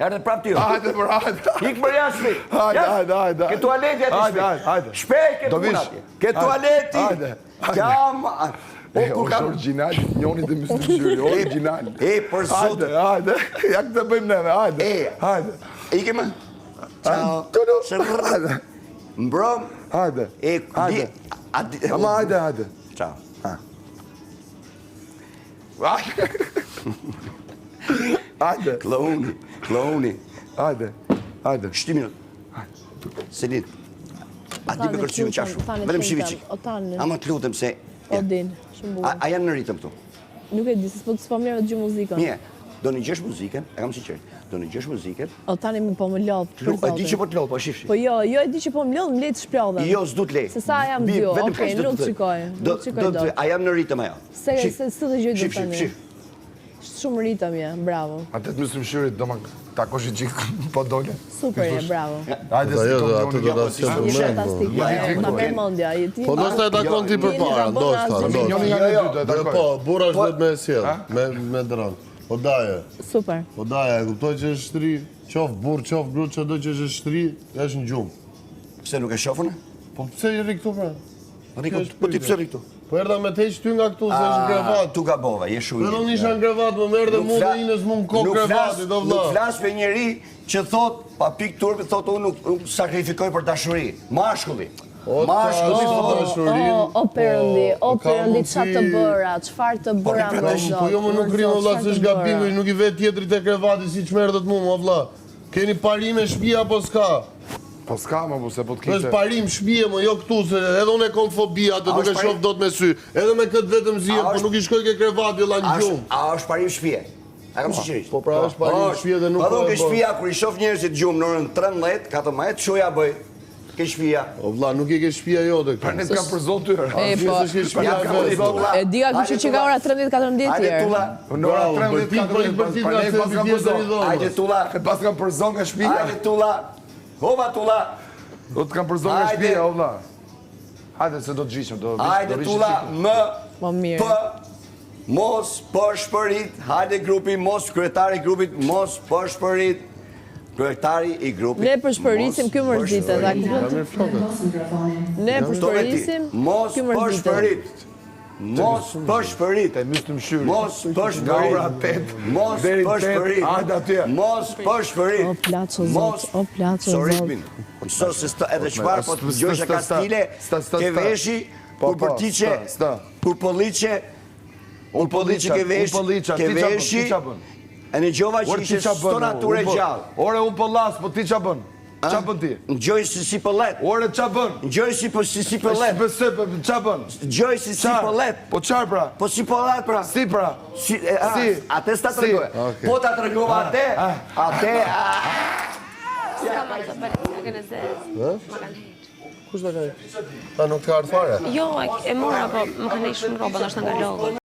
Erdhe prap ty. Hajde, për hajde. Ik për jashtë. Hajde. Ke tualeti aty. Hajde. Shpejt ke tualeti. Ke tualeti. Hajde. Jam. Është original, njoni dhe mystifyri, original. Për zot. Hajde. Ja këtë bëjmë neve, hajde. Hajde. Ike më. Ciao. Hajde. Mbrom. Hajde. Hajde. Ama hajde. Ciao. Hajde. Kloni. Hajde. 7 minutë. Selin. A di me kërcy me qashur. Vetëm shivici. Ama të lutem se... Odin, shumë bukur. A janë në ritëm këtu? Nuk e di, se s'po më leve të gjë muzikën. Mje, do një gjesh muzikën, e kam si qërë, do një gjesh muzikën... O tani më po më lodhë, për zotin. E di që po të lodhë, po shifshi. Po jo, e di që po më lodhë, më lejtë shpjodhën. Jo, s'du të lej. Se sa jam dio, okej, nuk të shikoj. A jam në ritëm ajo? Se të gjoj do tani. Shif. Shumë ritëm je, bravo. Atet mësëm shyrit, do më takosh i qikë po dole. Super je, bravo. Hajde, si kom Ishë fantastik, ma merë mondja. Po nështë e takon ti për para, ndoshta. Po, bura është vetë me sjellë, me dronë. Po daje. Super. Po daje, e kuptoj që është shtri, qofë burë, qofë grut, që do që është shtri, është në gjumë. Pse nuk e shofën? Po pse i ri këtu pra? Po ti pse ri këtu? Po erda me te që ty nga këtu, se është në grevat. Tu gabova, je shu i. Dhe unë isha në grevat, më merë dhe mu dhe inës mu në kokë grevati, do vla. Nuk flasë për njeri që thot, pa pik turpi, thot unë nuk sakrifikoj për dashuri. Mashkulli. Mashkulli thot. O përëndi, qa të bëra, qfar të bëra më zotë. Po jo më nuk rrimë, vla, se është gabimi, nuk i vetë tjetëri të grevati, si që merë dhe të mu, vla. Keni parime shpia, po s'ka. Po s'ka më, po se po t'kite... është parim shpije më, jo këtu, se edhe unë e kom fobia, të nuk e shof do të me sy. Edhe me këtë vetëm zirë, po nuk i shkoj ke krevat, vila në gjumë. A është parim shpije? A kam siqerisht? Po pra është parim shpije dhe nuk... Po nuk e shpija, kur i shof njerëzit gjumë në orën 13, 14, shoja bëj. Ke shpija. O vla, nuk i ke shpija jo dhe Për ne t'ka për zonë tyre. E diga kështë që ka ora 13-14 tjerë. Në ora 13-14, Hajde tula. Pas kam për zonë nga shpija. Hajde tula. Hova tula. Do të kam për zonë nga shpija, o vla. Hajde se do të gjishëm. Hajde tula, më mos përshpërit. Hajde grupi, mos kryetari i grupit, mos përshpërit. Kryetari i grupit. Ne përshpërisim, kjo mërzitë. Ne përshpërisim, kjo mërzitë. Mos përshpërit. Mos përshpërit. Mos përshpërit. Mos përshpërit. O placo zot, o placo zot. Ritmin. Mëso se edhe qëpar, po të gjojshë ka stile, ke veshi, kur përtiqe, kur poliqe, kur poliqe ke veshi, e në gjova që ishe stonature gjallë. Ore unë pëllas, po ti qa bën? Qa bën ti? Në gjoj si pëllet. Ore qa bën? Në gjoj si pëllet. Qa bën? Gjoj si pëllet. Po qarë pra? Po si pëllet pra. Si pra? Si. Ate s'ta të regove. Po ta të regove ate. Ate. Ska ma të bërë, s'ka kënë zezë. Ma kanë heqë. Kush da ka heqë? Ta nuk të ardhë fare? Jo, e mora, po më kanë heqë shumë roba, nështë nga lodhë.